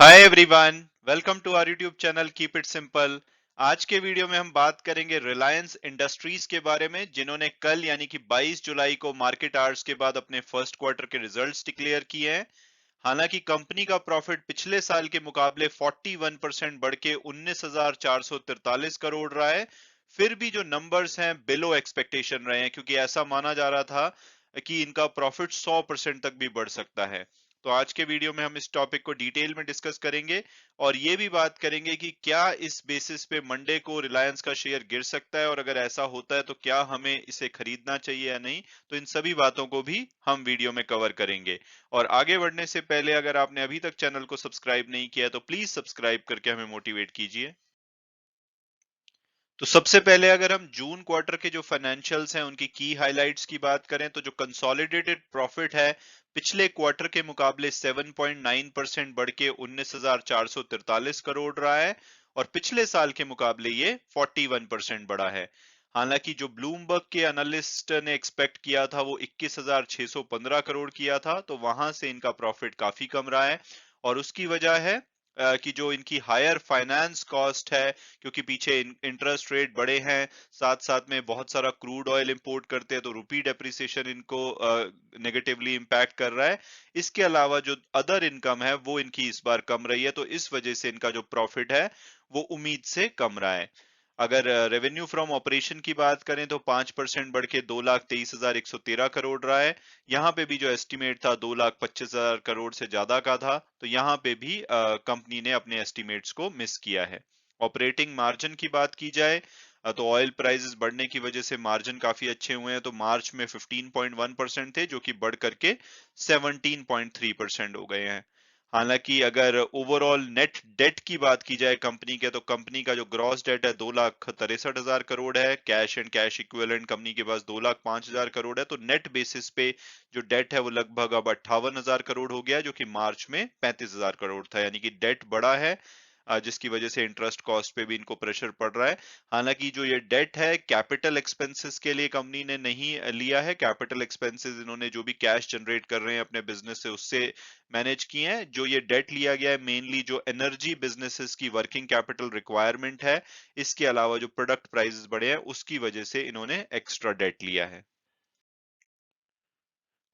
Hi everyone, welcome to our YouTube channel keep it simple. आज के video में हम बात करेंगे रिलायंस इंडस्ट्रीज के बारे में, जिन्होंने कल यानी कि 22 जुलाई को मार्केट आवर्स के बाद अपने फर्स्ट क्वार्टर के रिजल्ट्स डिक्लेयर किए हैं। हालांकि कंपनी का प्रॉफिट पिछले साल के मुकाबले 41% बढ़ के 19,443 करोड़ रहा है। फिर भी जो नंबर्स हैं बिलो एक्सपेक्टेशन रहे हैं, क्योंकि ऐसा माना जा रहा था कि इनका प्रॉफिट 100% तक भी बढ़ सकता है। तो आज के वीडियो में हम इस टॉपिक को डिटेल में डिस्कस करेंगे और ये भी बात करेंगे कि क्या इस बेसिस पे मंडे को रिलायंस का शेयर गिर सकता है, और अगर ऐसा होता है तो क्या हमें इसे खरीदना चाहिए या नहीं। तो इन सभी बातों को भी हम वीडियो में कवर करेंगे। और आगे बढ़ने से पहले अगर आपने अभी तक चैनल को सब्सक्राइब नहीं किया है तो प्लीज सब्सक्राइब करके हमें मोटिवेट कीजिए। तो सबसे पहले अगर हम जून क्वार्टर के जो फाइनेंशियल्स हैं उनकी की हाइलाइट्स की बात करें, तो जो कंसोलिडेटेड प्रॉफिट है पिछले क्वार्टर के मुकाबले 7.9% बढ़ के 19,443 करोड़ रहा है, और पिछले साल के मुकाबले ये 41% बढ़ा है। हालांकि जो ब्लूमबर्ग के एनालिस्ट ने एक्सपेक्ट किया था वो 21,615 करोड़ किया था, तो वहां से इनका प्रॉफिट काफी कम रहा है। और उसकी वजह है कि जो इनकी हायर फाइनेंस कॉस्ट है, क्योंकि पीछे इंटरेस्ट रेट बढ़े हैं, साथ साथ में बहुत सारा क्रूड ऑयल इंपोर्ट करते हैं, तो रुपी डेप्रिसिएशन इनको नेगेटिवली इम्पैक्ट कर रहा है। इसके अलावा जो अदर इनकम है वो इनकी इस बार कम रही है, तो इस वजह से इनका जो प्रॉफिट है वो उम्मीद से कम रहा है। अगर रेवेन्यू फ्रॉम ऑपरेशन की बात करें तो 5% बढ़ के 2,23,113 करोड़ रहा है। यहाँ पे भी जो एस्टिमेट था 2,25,000 करोड़ से ज्यादा का था, तो यहाँ पे भी कंपनी ने अपने एस्टिमेट्स को मिस किया है। ऑपरेटिंग मार्जिन की बात की जाए तो ऑयल प्राइसेस बढ़ने की वजह से मार्जिन काफी अच्छे हुए हैं। तो मार्च में 15.1% थे, जो कि बढ़ करके 17.3% हो गए हैं। हालांकि अगर ओवरऑल नेट डेट की बात की जाए कंपनी के, तो कंपनी का जो ग्रॉस डेट है 2,63,000 करोड़ है। Cash and cash equivalent company के पास 2,05,000 करोड़ है। तो नेट बेसिस पे जो डेट है वो लगभग अब 58,000 करोड़ हो गया है, जो कि मार्च में 35,000 करोड़ था। यानी कि डेट बड़ा है, जिसकी वजह से इंटरेस्ट कॉस्ट पे भी इनको प्रेशर पड़ रहा है। हालांकि जो ये डेट है कैपिटल एक्सपेंसेस के लिए कंपनी ने नहीं लिया है। कैपिटल एक्सपेंसेस इन्होंने जो भी कैश जनरेट कर रहे हैं अपने बिजनेस से उससे मैनेज किए हैं। जो ये डेट लिया गया है मेनली जो एनर्जी बिजनेसेस की वर्किंग कैपिटल रिक्वायरमेंट है, इसके अलावा जो प्रोडक्ट प्राइसेस बढ़े हैं उसकी वजह से इन्होंने एक्स्ट्रा डेट लिया है।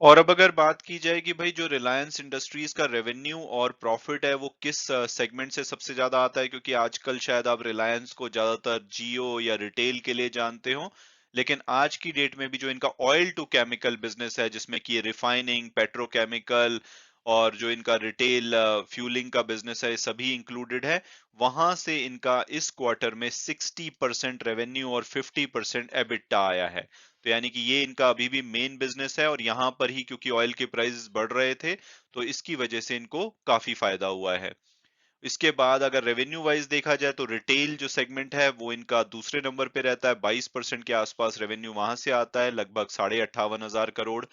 और अब अगर बात की जाए कि भाई जो रिलायंस इंडस्ट्रीज का रेवेन्यू और प्रॉफिट है वो किस सेगमेंट से सबसे ज्यादा आता है, क्योंकि आजकल शायद आप रिलायंस को ज्यादातर जियो या रिटेल के लिए जानते हो, लेकिन आज की डेट में भी जो इनका ऑयल टू केमिकल बिजनेस है, जिसमें कि रिफाइनिंग, पेट्रोकेमिकल और जो इनका रिटेल फ्यूलिंग का बिजनेस है, ये सभी इंक्लूडेड है। वहां से इनका इस क्वार्टर में 60% रेवेन्यू और 50% एबिटा आया है। तो यानी कि ये इनका अभी भी मेन बिजनेस है, और यहाँ पर ही क्योंकि ऑयल के प्राइसेस बढ़ रहे थे तो इसकी वजह से इनको काफी फायदा हुआ है। इसके बाद अगर रेवेन्यू वाइज देखा जाए तो रिटेल जो सेगमेंट है वो इनका दूसरे नंबर पे रहता है। 22% के आसपास रेवेन्यू वहां से आता है, लगभग 58,500 करोड़।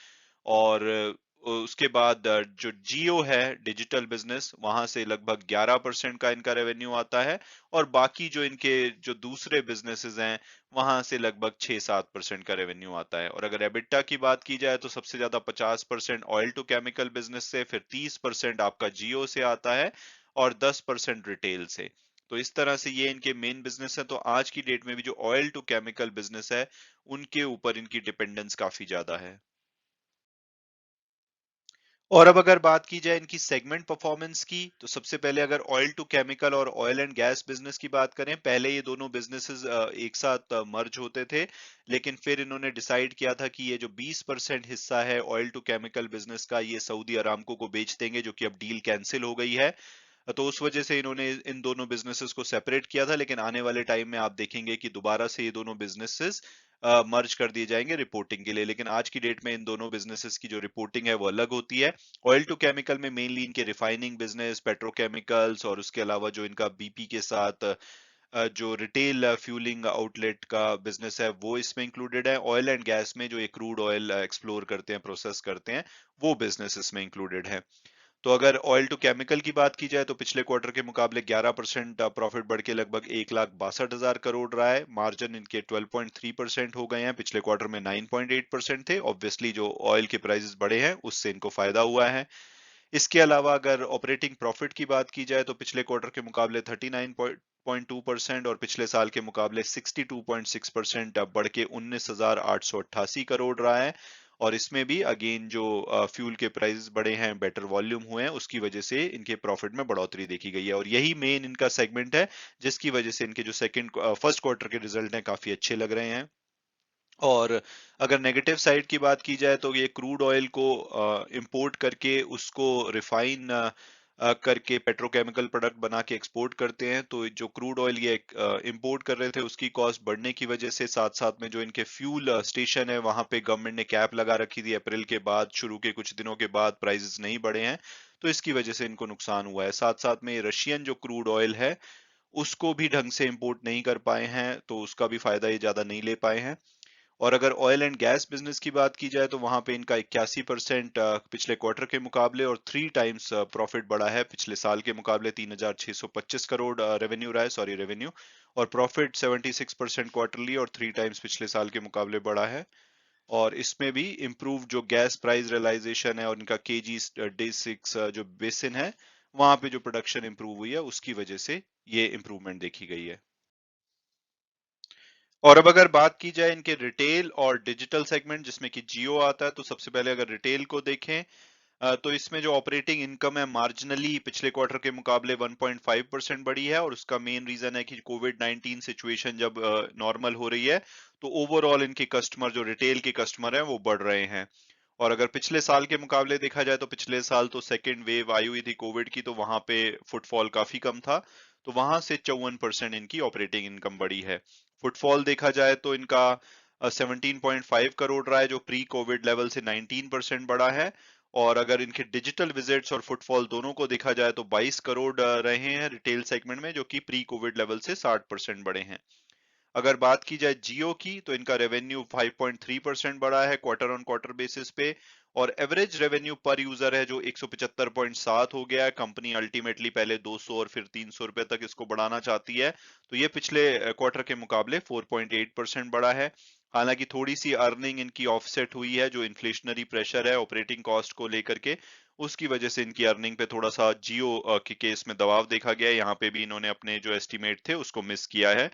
और उसके बाद जो जियो है डिजिटल बिजनेस, वहां से लगभग 11% का इनका रेवेन्यू आता है। और बाकी जो इनके जो दूसरे बिजनेसेस हैं वहां से लगभग 6-7% का रेवेन्यू आता है। और अगर एबिटा की बात की जाए तो सबसे ज्यादा 50% ऑयल टू केमिकल बिजनेस से, फिर 30% आपका जियो से आता है, और 10% रिटेल से। तो इस तरह से ये इनके मेन बिजनेस है। तो आज की डेट में भी जो ऑयल टू केमिकल बिजनेस है उनके ऊपर इनकी डिपेंडेंस काफी ज्यादा है। और अब अगर बात की जाए इनकी सेगमेंट परफॉर्मेंस की, तो सबसे पहले अगर ऑयल टू केमिकल और ऑयल एंड गैस बिजनेस की बात करें, पहले ये दोनों बिजनेसेस एक साथ मर्ज होते थे, लेकिन फिर इन्होंने डिसाइड किया था कि ये जो 20% हिस्सा है ऑयल टू केमिकल बिजनेस का, ये सऊदी अरामको को बेच देंगे, जो कि अब डील कैंसिल हो गई है। तो उस वजह से इन्होंने इन दोनों बिजनेसेस को सेपरेट किया था। लेकिन आने वाले टाइम में आप देखेंगे कि दोबारा से ये दोनों बिजनेसेस मर्ज कर दिए जाएंगे रिपोर्टिंग के लिए। लेकिन आज की डेट में इन दोनों बिजनेसेस की जो रिपोर्टिंग है वो अलग होती है। ऑयल टू केमिकल में मेनली इनके रिफाइनिंग बिजनेस, पेट्रोकेमिकल्स, और उसके अलावा जो इनका बीपी के साथ जो रिटेल फ्यूलिंग आउटलेट का बिजनेस है वो इसमें इंक्लूडेड है। ऑयल एंड गैस में जो ये क्रूड ऑयल एक्सप्लोर करते हैं, प्रोसेस करते हैं, वो बिजनेस इसमें इंक्लूडेड है। तो अगर ऑयल टू केमिकल की बात की जाए तो पिछले क्वार्टर के मुकाबले 11% प्रॉफिट बढ़ के लगभग 1,62,000 करोड़ रहा है। मार्जिन इनके 12.3% हो गए हैं, पिछले क्वार्टर में 9.8% थे। ऑब्वियसली जो ऑयल के प्राइसेस बढ़े हैं उससे इनको फायदा हुआ है। इसके अलावा अगर ऑपरेटिंग प्रॉफिट की बात की जाए तो पिछले क्वार्टर के मुकाबले 39.2% और पिछले साल के मुकाबले 62.6% बढ़ के 19,888 करोड़ रहा है। और इसमें भी अगेन जो फ्यूल के प्राइस बढ़े हैं, बेटर वॉल्यूम हुए हैं, उसकी वजह से इनके प्रॉफिट में बढ़ोतरी देखी गई है। और यही मेन इनका सेगमेंट है जिसकी वजह से इनके जो फर्स्ट क्वार्टर के रिजल्ट हैं काफी अच्छे लग रहे हैं। और अगर नेगेटिव साइड की बात की जाए तो ये क्रूड ऑयल को इंपोर्ट करके उसको रिफाइन करके पेट्रोकेमिकल प्रोडक्ट बना के एक्सपोर्ट करते हैं। तो जो क्रूड ऑयल ये इंपोर्ट कर रहे थे उसकी कॉस्ट बढ़ने की वजह से साथ साथ में जो इनके फ्यूल स्टेशन है वहां पे गवर्नमेंट ने कैप लगा रखी थी अप्रैल के बाद, शुरू के कुछ दिनों के बाद प्राइसेस नहीं बढ़े हैं, तो इसकी वजह से इनको नुकसान हुआ है। साथ साथ में रशियन जो क्रूड ऑयल है उसको भी ढंग से इंपोर्ट नहीं कर पाए हैं, तो उसका भी फायदा ये ज्यादा नहीं ले पाए हैं। और अगर ऑयल एंड गैस बिजनेस की बात की जाए तो वहां पे इनका 81% पिछले क्वार्टर के मुकाबले और 3 टाइम्स प्रॉफिट बढ़ा है। पिछले साल के मुकाबले 3,625 करोड़ रेवेन्यू रहा है, सॉरी रेवेन्यू, और प्रॉफिट 76% क्वार्टरली और 3 टाइम्स पिछले साल के मुकाबले बढ़ा है। और इसमें भी इम्प्रूव जो गैस प्राइस रियलाइजेशन है और इनका केजी डे 6 जो बेसिन है वहां पे जो प्रोडक्शन इंप्रूव हुई है उसकी वजह से ये इंप्रूवमेंट देखी गई है। और अब अगर बात की जाए इनके रिटेल और डिजिटल सेगमेंट जिसमें कि जियो आता है, तो सबसे पहले अगर रिटेल को देखें तो इसमें जो ऑपरेटिंग इनकम है मार्जिनली पिछले क्वार्टर के मुकाबले 1.5% बढ़ी है। और उसका मेन रीजन है कि कोविड 19 सिचुएशन जब नॉर्मल हो रही है तो ओवरऑल इनके कस्टमर, जो रिटेल के कस्टमर हैं, वो बढ़ रहे हैं। और अगर पिछले साल के मुकाबले देखा जाए तो पिछले साल तो सेकेंड वेव आई हुई थी कोविड की, तो वहां पे फुटफॉल काफी कम था, तो वहां से 54% इनकी ऑपरेटिंग इनकम बढ़ी है। फुटफॉल देखा जाए तो इनका 17.5 करोड़ रहा है जो प्री कोविड लेवल से 19% बढ़ा है। और अगर इनके डिजिटल विजिट्स और फुटफॉल दोनों को देखा जाए तो 22 करोड़ रहे हैं रिटेल सेगमेंट में, जो कि प्री कोविड लेवल से 60% बढ़े हैं। अगर बात की जाए जियो की तो इनका रेवेन्यू 5.3% बढ़ा है क्वार्टर ऑन क्वार्टर बेसिस पे। और एवरेज रेवेन्यू पर यूजर है जो 175.7 हो गया है। कंपनी अल्टीमेटली पहले 200 और फिर 300 रुपए तक इसको बढ़ाना चाहती है, तो ये पिछले क्वार्टर के मुकाबले 4.8% बढ़ा है। हालांकि थोड़ी सी अर्निंग इनकी ऑफसेट हुई है, जो इन्फ्लेशनरी प्रेशर है ऑपरेटिंग कॉस्ट को लेकर के, उसकी वजह से इनकी अर्निंग पे थोड़ा सा जियो के केस में दबाव देखा गया है। यहाँ पे भी इन्होंने अपने जो एस्टिमेट थे उसको मिस किया है।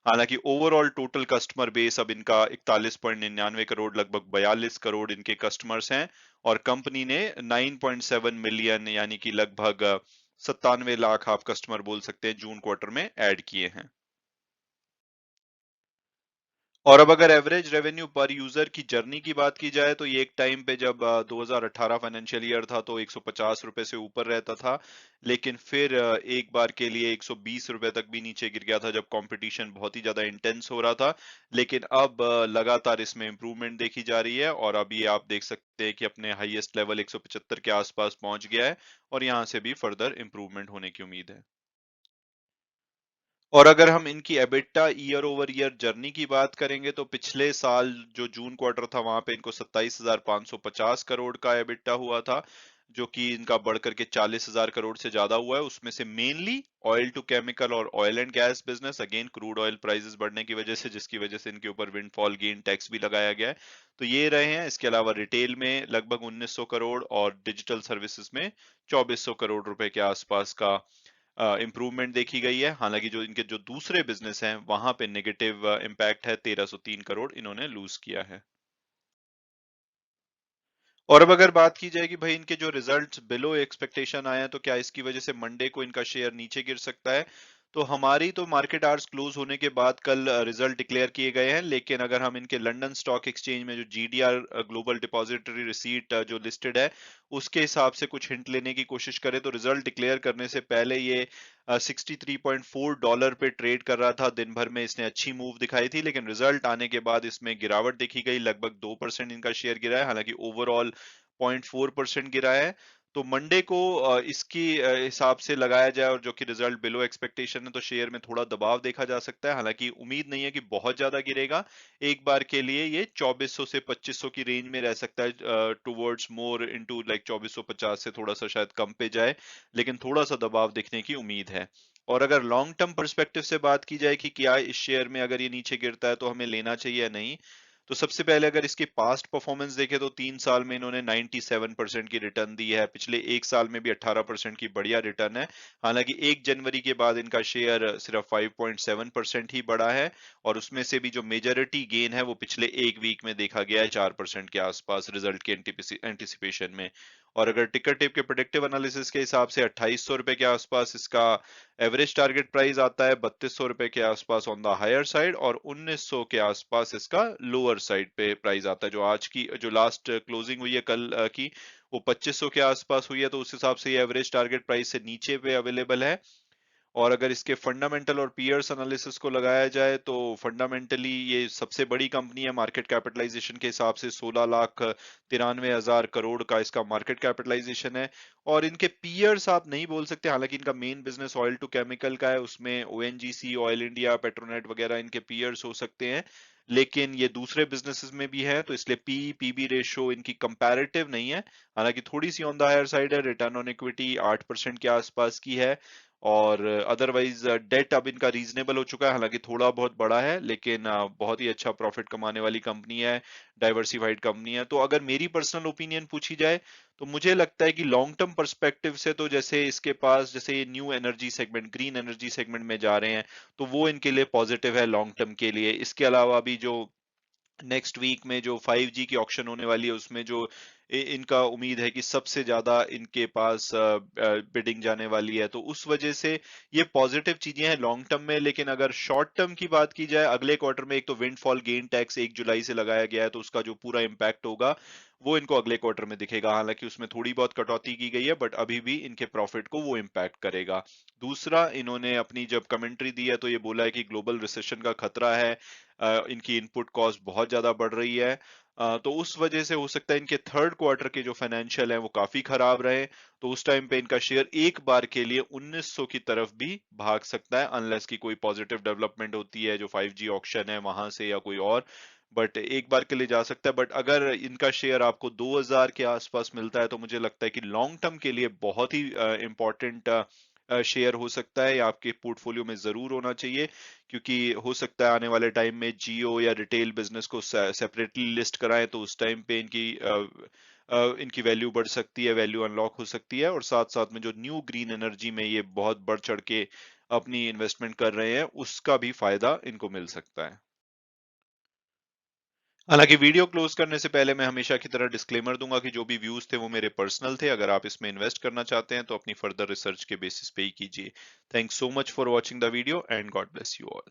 हालांकि ओवरऑल टोटल कस्टमर बेस अब इनका 41.99 करोड़, लगभग 42 करोड़ इनके कस्टमर्स हैं। और कंपनी ने 9.7 मिलियन यानी कि लगभग 97 लाख आप कस्टमर बोल सकते हैं जून क्वार्टर में ऐड किए हैं। और अब अगर एवरेज रेवेन्यू पर यूजर की जर्नी की बात की जाए तो ये एक टाइम पे जब 2018 फाइनेंशियल ईयर था तो 150 रुपए से ऊपर रहता था, लेकिन फिर एक बार के लिए 120 रुपए तक भी नीचे गिर गया था जब कंपटीशन बहुत ही ज्यादा इंटेंस हो रहा था। लेकिन अब लगातार इसमें इंप्रूवमेंट देखी जा रही है और अब ये आप देख सकते हैं कि अपने हाईएस्ट लेवल 175 के आसपास पहुंच गया है और यहाँ से भी फर्दर इंप्रूवमेंट होने की उम्मीद है। और अगर हम इनकी EBITDA year over year journey की बात करेंगे तो पिछले साल जो जून क्वार्टर था वहां पे इनको 27,550 करोड़ का एबिटा हुआ था, जो कि इनका बढ़कर के 40,000 करोड़ से ज्यादा हुआ है। उसमें से मेनली ऑयल टू केमिकल और oil and gas business, again crude oil prices बढ़ने की वजह से, जिसकी वजह से इनके ऊपर विंडफॉल गेन टैक्स भी लगाया गया है, तो ये रहे हैं। इसके अलावा रिटेल में लगभग 1900 करोड़ और डिजिटल सर्विसेज में 2400 करोड़ रुपए के आसपास का इम्प्रूवमेंट देखी गई है। हालांकि जो इनके जो दूसरे बिजनेस हैं वहां पे नेगेटिव इम्पैक्ट है, 1303 करोड़ इन्होंने लूज किया है। और अब अगर बात की जाए कि भाई इनके जो रिजल्ट्स बिलो एक्सपेक्टेशन आए हैं तो क्या इसकी वजह से मंडे को इनका शेयर नीचे गिर सकता है, तो हमारी तो मार्केट आवर्स क्लोज होने के बाद कल रिजल्ट डिक्लेयर किए गए हैं। लेकिन अगर हम इनके लंदन स्टॉक एक्सचेंज में जो जीडीआर ग्लोबल डिपॉजिटरी रिसीट जो लिस्टेड है उसके हिसाब से कुछ हिंट लेने की कोशिश करें तो रिजल्ट डिक्लेयर करने से पहले ये $63.4 पे ट्रेड कर रहा था। दिन भर में इसने अच्छी मूव दिखाई थी, लेकिन रिजल्ट आने के बाद इसमें गिरावट देखी गई, लगभग 2% इनका शेयर गिरा है। हालांकि ओवरऑल 0.4% गिरा है। तो मंडे को इसकी हिसाब से लगाया जाए और जो कि रिजल्ट बिलो एक्सपेक्टेशन है तो शेयर में थोड़ा दबाव देखा जा सकता है। हालांकि उम्मीद नहीं है कि बहुत ज्यादा गिरेगा, एक बार के लिए ये 2400 से 2500 की रेंज में रह सकता है, टुवर्ड्स मोर इनटू लाइक 2450 से थोड़ा सा शायद कम पे जाए, लेकिन थोड़ा सा दबाव दिखने की उम्मीद है। और अगर लॉन्ग टर्म पर्सपेक्टिव से बात की जाए कि क्या इस शेयर में अगर ये नीचे गिरता है तो हमें लेना चाहिए या नहीं, तो सबसे पहले अगर इसकी पास्ट परफॉर्मेंस देखें तो 3 साल में इन्होंने 97% की रिटर्न दी है, पिछले एक साल में भी 18% की बढ़िया रिटर्न है। हालांकि 1 जनवरी के बाद इनका शेयर सिर्फ 5.7% ही बढ़ा है, और उसमें से भी जो मेजॉरिटी गेन है वो पिछले एक वीक में देखा गया है 4% के आसपास रिजल्ट के एंटिसिपेशन में। और अगर टिकर टेप के प्रोडक्टिव एनालिसिस के हिसाब से 2800 रुपए के आसपास इसका एवरेज टारगेट प्राइस आता है, 3200 रुपए के आसपास ऑन द हायर साइड, और 1900 के आसपास इसका लोअर साइड पे प्राइस आता है। जो आज की जो लास्ट क्लोजिंग हुई है कल की, वो 2500 के आसपास हुई है, तो उस हिसाब से ये एवरेज टारगेट प्राइस से नीचे पे अवेलेबल है। और अगर इसके फंडामेंटल और पीयर्स एनालिसिस को लगाया जाए तो फंडामेंटली ये सबसे बड़ी कंपनी है, मार्केट कैपिटलाइजेशन के हिसाब से 16,93,000 करोड़ का इसका मार्केट कैपिटलाइजेशन है। और इनके पीयर्स आप नहीं बोल सकते, हालांकि इनका main business oil to chemical का है, उसमें ओएनजीसी, ऑयल इंडिया, पेट्रोनेट वगैरह इनके पीयर्स हो सकते हैं, लेकिन ये दूसरे बिजनेसेस में भी है, तो इसलिए पी पीबी रेशो इनकी कंपैरेटिव नहीं है। हालांकि थोड़ी सी ऑन द हायर साइड है, रिटर्न ऑन इक्विटी 8% के आसपास की है, और अदरवाइज डेट अब इनका रीजनेबल हो चुका है, हालांकि थोड़ा बहुत बड़ा है, लेकिन बहुत ही अच्छा प्रॉफिट कमाने वाली कंपनी है, डाइवर्सिफाइड कंपनी है। तो अगर मेरी पर्सनल ओपिनियन पूछी जाए तो मुझे लगता है कि लॉन्ग टर्म पर्सपेक्टिव से तो जैसे इसके पास जैसे ये new energy segment, green energy segment में जा रहे हैं, तो वो इनके लिए पॉजिटिव है लॉन्ग टर्म के लिए। इसके अलावा भी जो नेक्स्ट वीक में जो 5G की ऑक्शन होने वाली है, उसमें जो इनका उम्मीद है कि सबसे ज्यादा इनके पास बिडिंग जाने वाली है, तो उस वजह से ये पॉजिटिव चीजें हैं लॉन्ग टर्म में। लेकिन अगर शॉर्ट टर्म की बात की जाए, अगले क्वार्टर में एक तो विंडफॉल गेन टैक्स 1 जुलाई से लगाया गया है, तो उसका जो पूरा इम्पैक्ट होगा वो इनको अगले क्वार्टर में दिखेगा। हालांकि उसमें थोड़ी बहुत कटौती की गई है, बट अभी भी इनके प्रॉफिट को वो इम्पैक्ट करेगा। दूसरा, इन्होंने अपनी जब कमेंट्री दी है तो ये बोला है कि ग्लोबल रिसेशन का खतरा है, इनकी इनपुट कॉस्ट बहुत ज्यादा बढ़ रही है, तो उस वजह से हो सकता है इनके थर्ड क्वार्टर के जो फाइनेंशियल है वो काफी खराब रहे, तो उस टाइम पे इनका शेयर एक बार के लिए 1900 की तरफ भी भाग सकता है, अनलेस की कोई पॉजिटिव डेवलपमेंट होती है जो 5G ऑक्शन है वहां से या कोई और। बट एक बार के लिए जा सकता है, बट अगर इनका शेयर आपको 2000 के आसपास मिलता है तो मुझे लगता है कि लॉन्ग टर्म के लिए बहुत ही इंपॉर्टेंट शेयर हो सकता है, या आपके पोर्टफोलियो में जरूर होना चाहिए, क्योंकि हो सकता है आने वाले टाइम में जियो या रिटेल बिजनेस को सेपरेटली लिस्ट कराएं, तो उस टाइम पे इनकी वैल्यू बढ़ सकती है, वैल्यू अनलॉक हो सकती है, और साथ साथ में जो न्यू ग्रीन एनर्जी में ये बहुत बढ़ चढ़ के अपनी इन्वेस्टमेंट कर रहे हैं उसका भी फायदा इनको मिल सकता है। हालांकि वीडियो क्लोज करने से पहले मैं हमेशा की तरह डिस्क्लेमर दूंगा कि जो भी व्यूज थे वो मेरे पर्सनल थे, अगर आप इसमें इन्वेस्ट करना चाहते हैं तो अपनी फर्दर रिसर्च के बेसिस पे ही कीजिए। Thanks so much for watching the video and God bless you all.